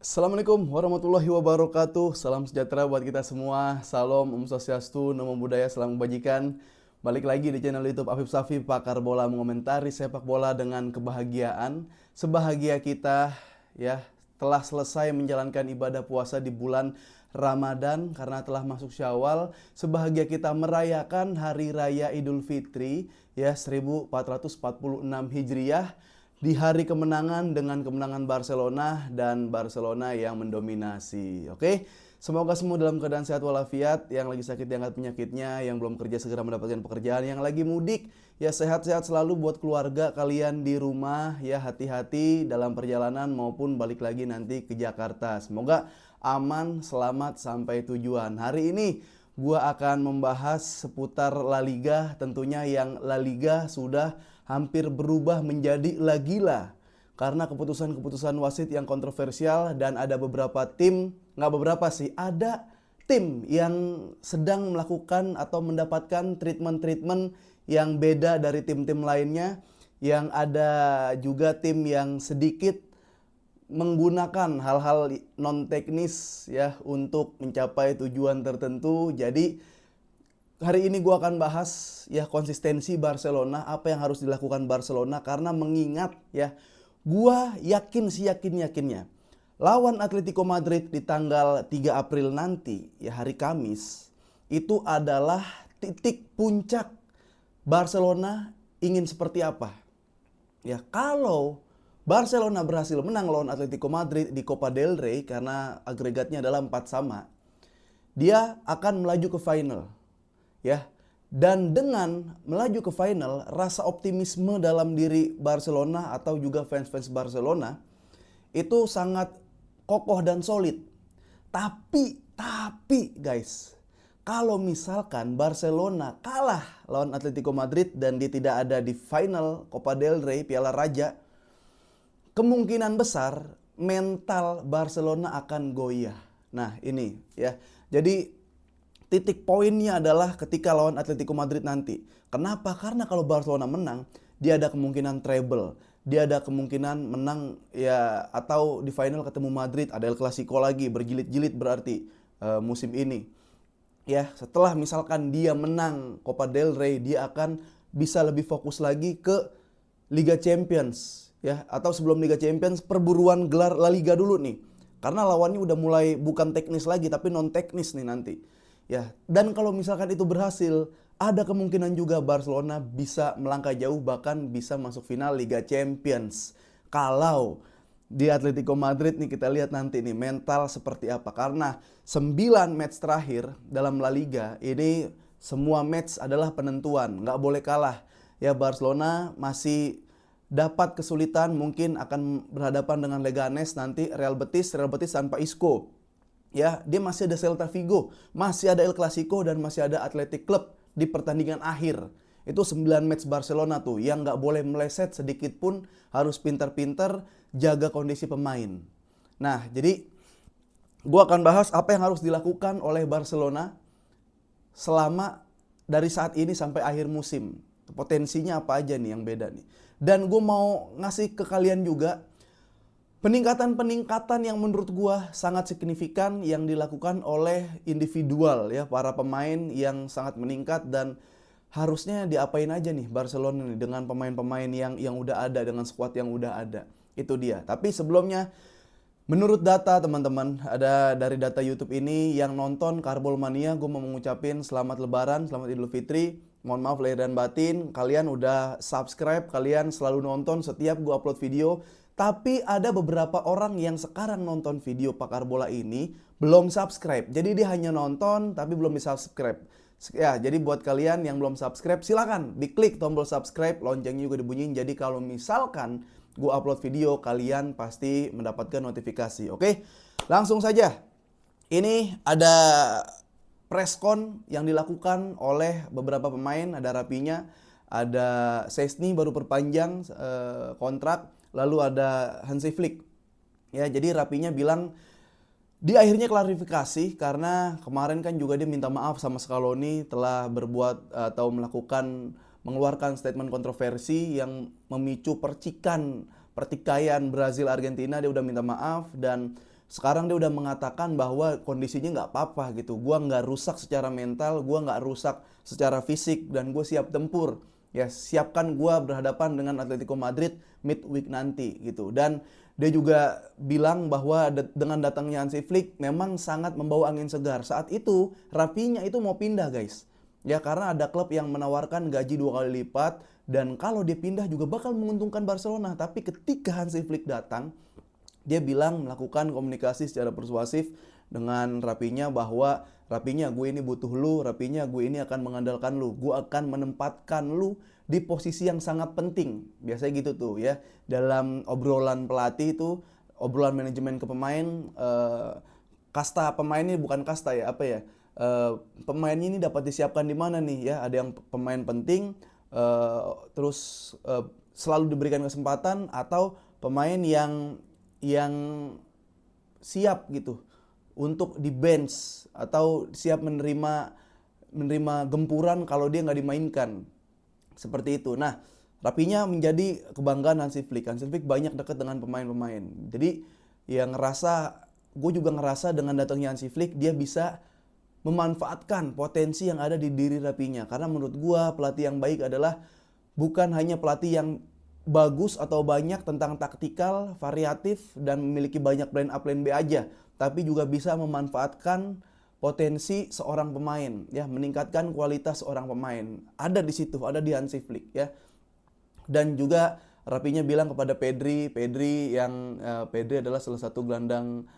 Assalamualaikum warahmatullahi wabarakatuh. Salam sejahtera buat kita semua. Salam, Om Swastiastu, Namo Buddhaya, salam kebajikan. Balik lagi di channel YouTube Afif Safi, pakar bola mengomentari sepak bola dengan kebahagiaan. Sebahagia kita ya telah selesai menjalankan ibadah puasa di bulan Ramadan karena telah masuk Syawal. Sebahagia kita merayakan hari raya Idul Fitri ya 1446 Hijriah di hari kemenangan dengan kemenangan Barcelona dan Barcelona yang mendominasi. Oke, semoga semua dalam keadaan sehat walafiat, yang lagi sakit diangkat penyakitnya, yang belum kerja segera mendapatkan pekerjaan, yang lagi mudik ya sehat-sehat selalu buat keluarga kalian di rumah ya, hati-hati dalam perjalanan maupun balik lagi nanti ke Jakarta. Semoga aman, selamat sampai tujuan. Hari ini gua akan membahas seputar La Liga, tentunya yang La Liga sudah hampir berubah menjadi La Gila karena keputusan-keputusan wasit yang kontroversial, dan ada beberapa tim, nggak beberapa sih, ada tim yang sedang melakukan atau mendapatkan treatment-treatment yang beda dari tim-tim lainnya, yang ada juga tim yang sedikit menggunakan hal-hal non teknis ya untuk mencapai tujuan tertentu. Jadi hari ini gue akan bahas ya konsistensi Barcelona, apa yang harus dilakukan Barcelona, karena mengingat ya gue yakinnya lawan Atletico Madrid di tanggal 3 April nanti ya hari Kamis itu adalah titik puncak Barcelona ingin seperti apa. Ya kalau Barcelona berhasil menang lawan Atletico Madrid di Copa del Rey karena agregatnya adalah 4-sama, dia akan melaju ke final. Ya, dan dengan melaju ke final, rasa optimisme dalam diri Barcelona atau juga fans-fans Barcelona itu sangat kokoh dan solid. Tapi guys, kalau misalkan Barcelona kalah lawan Atletico Madrid dan dia tidak ada di final Copa del Rey, Piala Raja, kemungkinan besar mental Barcelona akan goyah. Nah, ini ya. Jadi titik poinnya adalah ketika lawan Atletico Madrid nanti. Kenapa? Karena kalau Barcelona menang, dia ada kemungkinan treble. Dia ada kemungkinan menang ya, atau di final ketemu Madrid, ada El Clasico lagi, berjilid-jilid berarti musim ini. Ya, setelah misalkan dia menang Copa del Rey, dia akan bisa lebih fokus lagi ke Liga Champions ya, atau sebelum Liga Champions perburuan gelar La Liga dulu nih. Karena lawannya udah mulai bukan teknis lagi tapi non teknis nih nanti. Ya, dan kalau misalkan itu berhasil, ada kemungkinan juga Barcelona bisa melangkah jauh, bahkan bisa masuk final Liga Champions. Kalau di Atletico Madrid nih kita lihat nanti nih mental seperti apa. Karena 9 match terakhir dalam La Liga ini semua match adalah penentuan, nggak boleh kalah. Ya, Barcelona masih dapat kesulitan, mungkin akan berhadapan dengan Leganes nanti, Real Betis tanpa Isco. Ya, dia masih ada Celta Vigo, masih ada El Clasico, dan masih ada Athletic Club di pertandingan akhir. Itu 9 match Barcelona tuh yang nggak boleh meleset sedikit pun, harus pintar-pintar jaga kondisi pemain. Nah, jadi gua akan bahas apa yang harus dilakukan oleh Barcelona selama dari saat ini sampai akhir musim. Potensinya apa aja nih yang beda nih. Dan gue mau ngasih ke kalian juga peningkatan yang menurut gua sangat signifikan yang dilakukan oleh individual ya, para pemain yang sangat meningkat, dan harusnya diapain aja nih Barcelona nih dengan pemain-pemain yang udah ada, dengan skuad yang udah ada. Itu dia. Tapi sebelumnya, menurut data teman-teman, ada dari data YouTube ini yang nonton Karbol Mania, gue mau mengucapin selamat Lebaran, selamat Idul Fitri. Mohon maaf lahir dan batin, kalian udah subscribe, kalian selalu nonton setiap gue upload video. Tapi ada beberapa orang yang sekarang nonton video Pakar Bola ini belum subscribe. Jadi dia hanya nonton tapi belum bisa subscribe. Ya, jadi buat kalian yang belum subscribe, silakan diklik tombol subscribe, loncengnya juga dibunyiin. Jadi kalau misalkan gue upload video, kalian pasti mendapatkan notifikasi. Oke, langsung saja. Ini ada preskon yang dilakukan oleh beberapa pemain. Ada Rapinya, ada Szczęsny baru perpanjang kontrak. Lalu ada Hansi Flick. Ya, jadi Rapinya bilang di akhirnya klarifikasi karena kemarin kan juga dia minta maaf sama Scaloni telah berbuat atau mengeluarkan statement kontroversi yang memicu pertikaian Brazil Argentina. Dia udah minta maaf, dan Sekarang dia udah mengatakan bahwa kondisinya nggak apa-apa gitu. Gua nggak rusak secara mental, gua nggak rusak secara fisik, dan gue siap tempur. Ya, siapkan gua berhadapan dengan Atletico Madrid midweek nanti gitu. Dan dia juga bilang bahwa dengan datangnya Hansi Flick memang sangat membawa angin segar. Saat itu Rafinha itu mau pindah, guys. Ya, karena ada klub yang menawarkan gaji 2 kali lipat, dan kalau dia pindah juga bakal menguntungkan Barcelona. Tapi ketika Hansi Flick datang, dia bilang melakukan komunikasi secara persuasif dengan Rafinha bahwa Rafinha, gue ini butuh lu, Rafinha, gue ini akan mengandalkan lu, gue akan menempatkan lu di posisi yang sangat penting. Biasanya gitu tuh ya, dalam obrolan pelatih itu, obrolan manajemen ke pemain, kasta pemain ini bukan kasta ya, apa ya, pemainnya ini dapat disiapkan di mana nih ya, ada yang pemain penting, terus selalu diberikan kesempatan, atau pemain yang siap gitu untuk di bench atau siap menerima gempuran kalau dia nggak dimainkan, seperti itu. Nah, Rafinha menjadi kebanggaan Hansi Flick. Hansi Flick banyak dekat dengan pemain-pemain. Jadi gue juga ngerasa dengan datangnya Hansi Flick dia bisa memanfaatkan potensi yang ada di diri Rafinha. Karena menurut gue pelatih yang baik adalah bukan hanya pelatih yang bagus atau banyak tentang taktikal, variatif, dan memiliki banyak plan A, plan B aja, tapi juga bisa memanfaatkan potensi seorang pemain, ya, meningkatkan kualitas seorang pemain. Ada di situ, ada di Hansi Flick, ya. Dan juga Rafinha bilang kepada Pedri yang Pedri adalah salah satu gelandang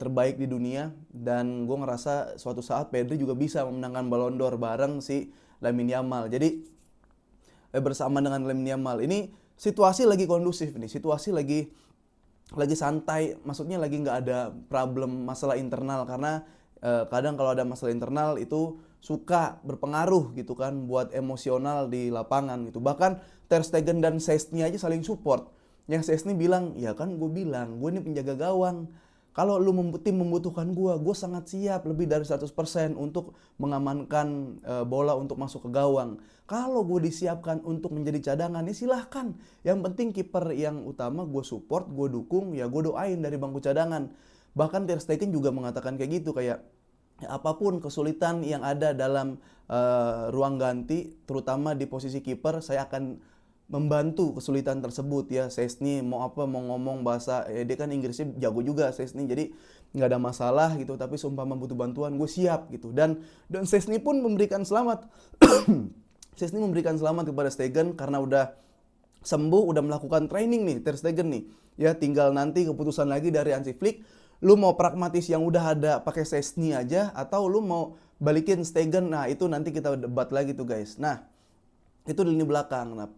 terbaik di dunia, dan gue ngerasa suatu saat Pedri juga bisa memenangkan Ballon d'Or bareng si Lamine Yamal. Jadi bersama dengan Lamine Yamal. Ini situasi lagi kondusif nih, situasi lagi santai, maksudnya lagi nggak ada problem masalah internal, karena kadang kalau ada masalah internal itu suka berpengaruh gitu kan buat emosional di lapangan gitu. Bahkan Ter Stegen dan Szczęsny aja saling support. Yang Szczęsny bilang, ya kan gue bilang, gue ini penjaga gawang. Kalau tim membutuhkan gue sangat siap lebih dari 100% untuk mengamankan bola untuk masuk ke gawang. Kalau gue disiapkan untuk menjadi cadangan, ya silahkan. Yang penting kiper yang utama gue support, gue dukung, ya gue doain dari bangku cadangan. Bahkan Ter Stegen juga mengatakan kayak gitu, kayak apapun kesulitan yang ada dalam ruang ganti, terutama di posisi kiper, saya akan membantu kesulitan tersebut ya. Szczęsny mau ngomong bahasa dia kan Inggrisnya jago juga Szczęsny, jadi nggak ada masalah gitu, tapi seumpama butuh bantuan gue siap gitu. Dan Szczęsny pun memberikan selamat Szczęsny memberikan selamat kepada Stegen karena udah sembuh, udah melakukan training nih Ter Stegen nih ya. Tinggal nanti keputusan lagi dari Hansi Flick, lu mau pragmatis yang udah ada pakai Szczęsny aja, atau lu mau balikin Stegen. Nah itu nanti kita debat lagi tuh guys. Nah itu di lini belakang. Nah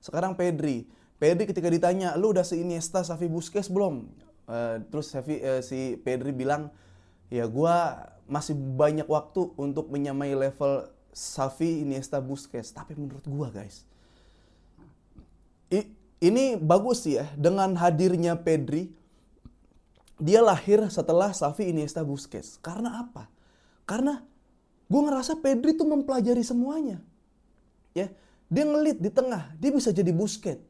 sekarang Pedri ketika ditanya, lu udah se-Iniesta, Xavi, Busquets belum? Terus si Pedri bilang, ya gua masih banyak waktu untuk menyamai level Xavi, Iniesta, Busquets. Tapi menurut gua guys, ini bagus sih ya, dengan hadirnya Pedri. Dia lahir setelah Xavi, Iniesta, Busquets. Karena apa? Karena gua ngerasa Pedri tuh mempelajari semuanya. Ya, dia ngelit di tengah, dia bisa jadi Busquets.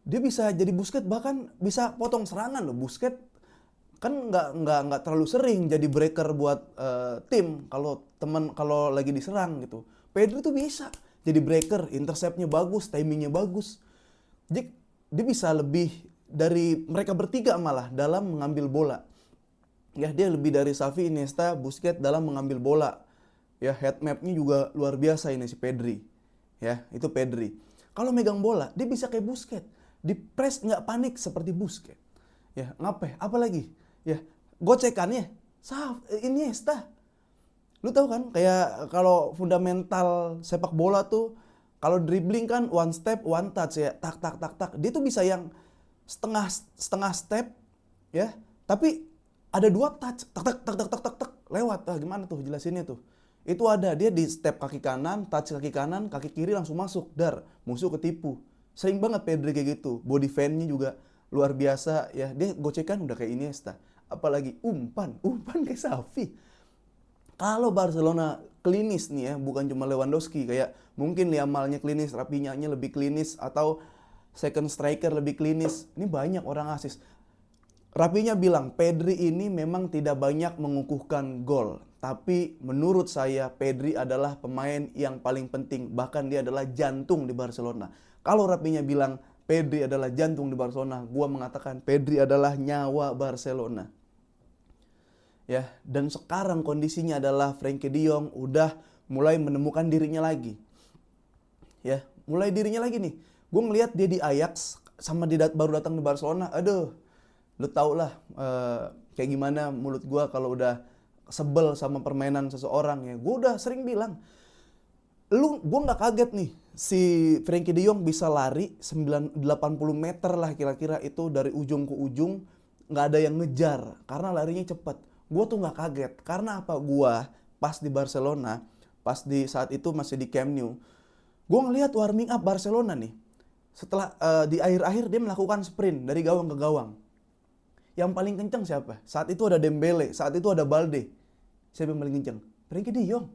Dia bisa jadi Busquets, bahkan bisa potong serangan loh. Busquets kan nggak terlalu sering jadi breaker buat tim kalau lagi diserang gitu. Pedri tuh bisa jadi breaker, interceptnya bagus, timingnya bagus. Jadi dia bisa lebih dari mereka bertiga malah dalam mengambil bola. Ya, dia lebih dari Xavi, Iniesta, Busquets dalam mengambil bola. Ya, head map-nya juga luar biasa ini si Pedri. Ya, itu Pedri. Kalau megang bola, dia bisa kayak Busquets. Di press nggak panik seperti Busquets. Ya, ngapain? Apalagi? Ya, gocekannya Iniesta. Lu tahu kan, kayak kalau fundamental sepak bola tuh, kalau dribbling kan one step, one touch ya, tak tak tak tak. Dia tuh bisa yang setengah step, ya, tapi ada 2 touch, tak tak tak tak tak tak tak lewat. Gimana tuh jelasinnya tuh? Itu ada, dia di step kaki kanan, touch kaki kanan, kaki kiri langsung masuk, dar, musuh ketipu. Sering banget Pedri kayak gitu. Body fan-nya juga luar biasa ya. Dia gocekan udah kayak Iniesta. Apalagi umpan kayak Xavi. Kalau Barcelona klinis nih ya, bukan cuma Lewandowski, kayak mungkin Yamalnya klinis, Rafinha-nya lebih klinis, atau second striker lebih klinis. Ini banyak orang asis. Rapinya bilang, Pedri ini memang tidak banyak mengukuhkan gol. Tapi menurut saya Pedri adalah pemain yang paling penting. Bahkan dia adalah jantung di Barcelona. Kalau Rapinya bilang Pedri adalah jantung di Barcelona, gua mengatakan Pedri adalah nyawa Barcelona. Ya, dan sekarang kondisinya adalah Frenkie de Jong udah mulai menemukan dirinya lagi. Ya, mulai dirinya lagi nih. Gue ngeliat dia di Ajax sama baru datang di Barcelona. Aduh, lu tau lah kayak gimana mulut gue kalau udah sebel sama permainan seseorang ya. Gue udah sering bilang, gue nggak kaget nih si Frenkie de Jong bisa lari 80 meter lah kira-kira itu dari ujung ke ujung, nggak ada yang ngejar karena larinya cepat. Gue tuh nggak kaget karena apa? Gue pas di Barcelona, pas di saat itu masih di Camp Nou, gue ngelihat warming up Barcelona nih. Setelah di akhir-akhir dia melakukan sprint dari gawang ke gawang. Yang paling kencang siapa? Saat itu ada Dembele, saat itu ada Balde. Siapa yang paling kencang? Frenkie de Jong.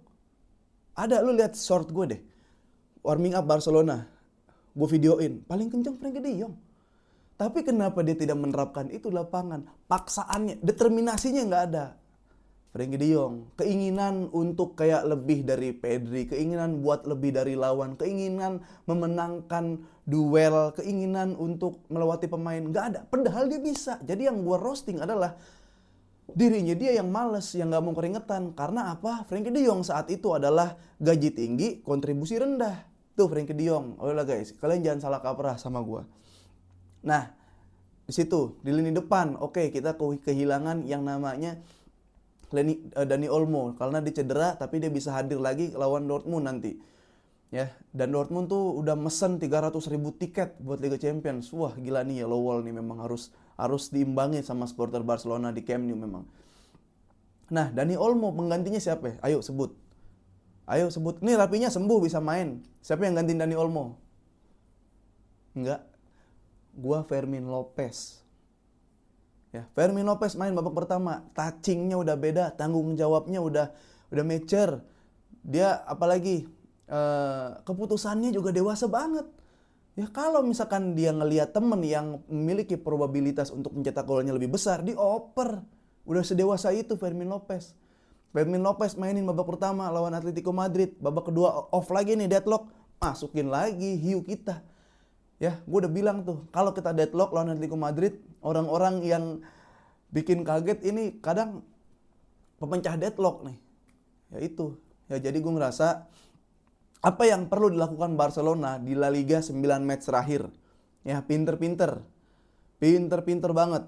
Ada, lu lihat short gue deh. Warming up Barcelona. Gue videoin. Paling kencang Frenkie de Jong. Tapi kenapa dia tidak menerapkan itu di lapangan? Paksaannya, determinasinya nggak ada. Frenkie de Jong, keinginan untuk kayak lebih dari Pedri, keinginan buat lebih dari lawan, keinginan memenangkan duel, keinginan untuk melewati pemain, nggak ada. Padahal dia bisa. Jadi yang gue roasting adalah dirinya dia yang males, yang nggak mau keringetan. Karena apa? Frenkie de Jong saat itu adalah gaji tinggi, kontribusi rendah. Tuh Frenkie de Jong. Oh lah guys, kalian jangan salah kaprah sama gue. Nah, di situ di lini depan, oke, kita kehilangan yang namanya Dani Olmo karena dia cedera, tapi dia bisa hadir lagi lawan Dortmund nanti. Ya, dan Dortmund tuh udah mesen 300.000 tiket buat Liga Champions. Wah, gila nih ya, Lowell nih memang harus diimbangi sama supporter Barcelona di Camp Nou memang. Nah, Dani Olmo penggantinya siapa ya? Ayo sebut. Ayo sebut. Nih Rapinya sembuh bisa main. Siapa yang gantiin Dani Olmo? Enggak. Gua Fermin Lopez. Ya, Fermin Lopez main babak pertama, touchingnya udah beda, tanggung jawabnya udah mature. Dia apalagi keputusannya juga dewasa banget. Ya kalau misalkan dia ngelihat temen yang memiliki probabilitas untuk mencetak golnya lebih besar, dioper. Udah sedewasa itu Fermin Lopez. Fermin Lopez mainin babak pertama lawan Atletico Madrid, babak kedua off lagi nih, deadlock, masukin lagi hiu kita. Ya, gue udah bilang tuh, kalau kita deadlock lawan Atletico Madrid, orang-orang yang bikin kaget ini kadang pemecah deadlock nih. Ya itu. Ya jadi gue ngerasa apa yang perlu dilakukan Barcelona di La Liga 9 match terakhir. Ya, pinter-pinter. Pinter-pinter banget.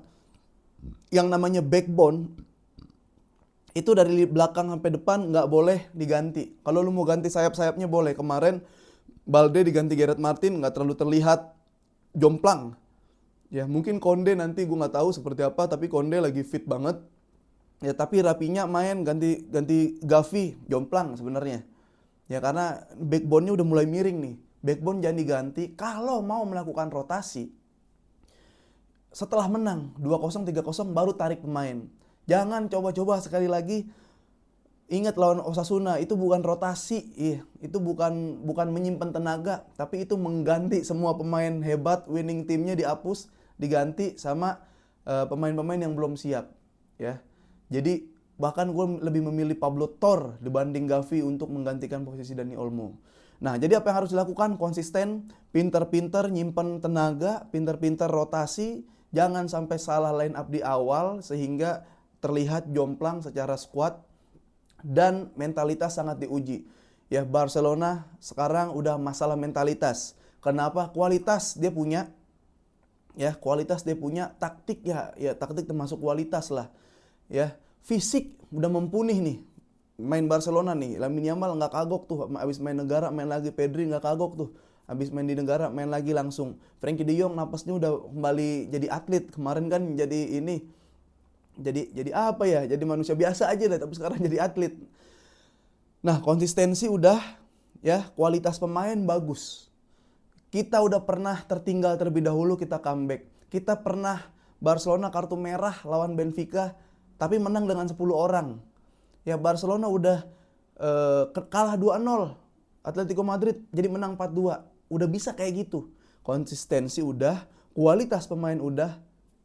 Yang namanya backbone itu dari belakang sampai depan nggak boleh diganti. Kalau lu mau ganti sayap-sayapnya boleh. Kemarin Balde diganti Gareth Martin, nggak terlalu terlihat jomplang. Ya mungkin Konde nanti gue nggak tahu seperti apa, tapi Konde lagi fit banget. Ya tapi Rapinya main ganti Gavi, jomplang sebenarnya. Ya karena backbone-nya udah mulai miring nih. Backbone jangan diganti kalau mau melakukan rotasi. Setelah menang 2-0, 3-0 baru tarik pemain. Jangan coba-coba sekali lagi. Ingat lawan Osasuna itu bukan rotasi, itu bukan menyimpan tenaga, tapi itu mengganti semua pemain hebat, winning timnya dihapus, diganti sama pemain-pemain yang belum siap, ya. Jadi bahkan gue lebih memilih Pablo Torre dibanding Gavi untuk menggantikan posisi Dani Olmo. Nah, jadi apa yang harus dilakukan? Konsisten, pinter-pinter nyimpen tenaga, pinter-pinter rotasi, jangan sampai salah line up di awal sehingga terlihat jomplang secara squad. Dan mentalitas sangat diuji. Ya Barcelona sekarang udah masalah mentalitas. Kenapa? Kualitas dia punya. Ya kualitas dia punya, taktik ya taktik termasuk kualitas lah. Ya fisik udah mumpuni nih. Main Barcelona nih, Lamine Yamal nggak kagok tuh. Abis main negara main lagi, Pedri nggak kagok tuh. Abis main di negara main lagi langsung. Frenkie de Jong napasnya udah kembali jadi atlet. Kemarin kan jadi ini. Jadi apa ya? Jadi manusia biasa aja deh, tapi sekarang jadi atlet. Nah, konsistensi udah, ya, kualitas pemain bagus. Kita udah pernah tertinggal terlebih dahulu, kita comeback. Kita pernah Barcelona kartu merah lawan Benfica, tapi menang dengan 10 orang. Ya, Barcelona udah kalah 2-0. Atletico Madrid jadi menang 4-2. Udah bisa kayak gitu. Konsistensi udah, kualitas pemain udah,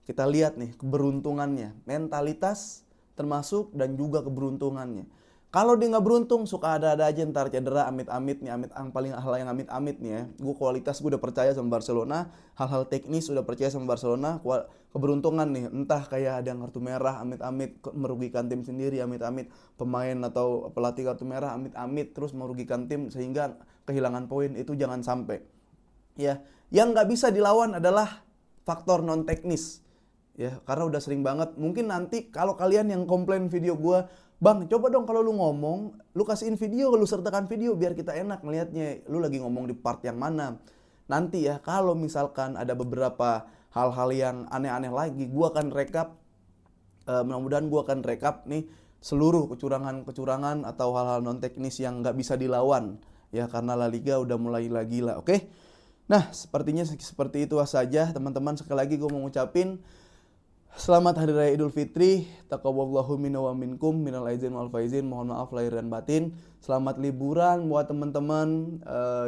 Kita lihat nih keberuntungannya, mentalitas termasuk dan juga keberuntungannya. Kalau dia nggak beruntung, suka ada-ada aja ntar cedera, amit-amit nih, paling hal yang amit-amit nih ya. Gue kualitas gue udah percaya sama Barcelona, hal-hal teknis udah percaya sama Barcelona. Keberuntungan nih, entah kayak ada yang kartu merah, amit-amit merugikan tim sendiri, amit-amit pemain atau pelatih kartu merah, amit-amit terus merugikan tim sehingga kehilangan poin, itu jangan sampai. Ya, yang nggak bisa dilawan adalah faktor non teknis. Ya, karena udah sering banget. Mungkin nanti kalau kalian yang komplain video gue, Bang, coba dong kalau lu ngomong, lu kasihin video, lu sertakan video biar kita enak melihatnya. Lu lagi ngomong di part yang mana. Nanti ya, kalau misalkan ada beberapa hal-hal yang aneh-aneh lagi, gua akan rekap, mudah-mudahan gua akan rekap nih seluruh kecurangan-kecurangan atau hal-hal non teknis yang nggak bisa dilawan. Ya, karena La Liga udah mulai lagi lah, oke? Nah, sepertinya seperti itu saja teman-teman. Sekali lagi gue mau ngucapin selamat Hari Raya Idul Fitri. Taqabbalallahu minna wa minkum minal aizin wal faizin. Mohon maaf lahir dan batin. Selamat liburan buat teman-teman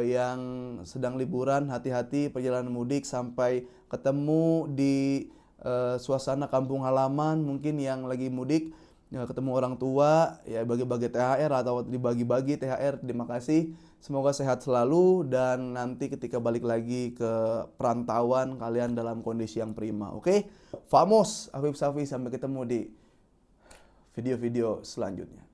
yang sedang liburan. Hati-hati perjalanan mudik, sampai ketemu di suasana kampung halaman. Mungkin yang lagi mudik ya, ketemu orang tua, ya bagi-bagi THR atau dibagi-bagi THR. Terima kasih. Semoga sehat selalu dan nanti ketika balik lagi ke perantauan kalian dalam kondisi yang prima. Oke? Famos, Afif Safi, sampai ketemu di video-video selanjutnya.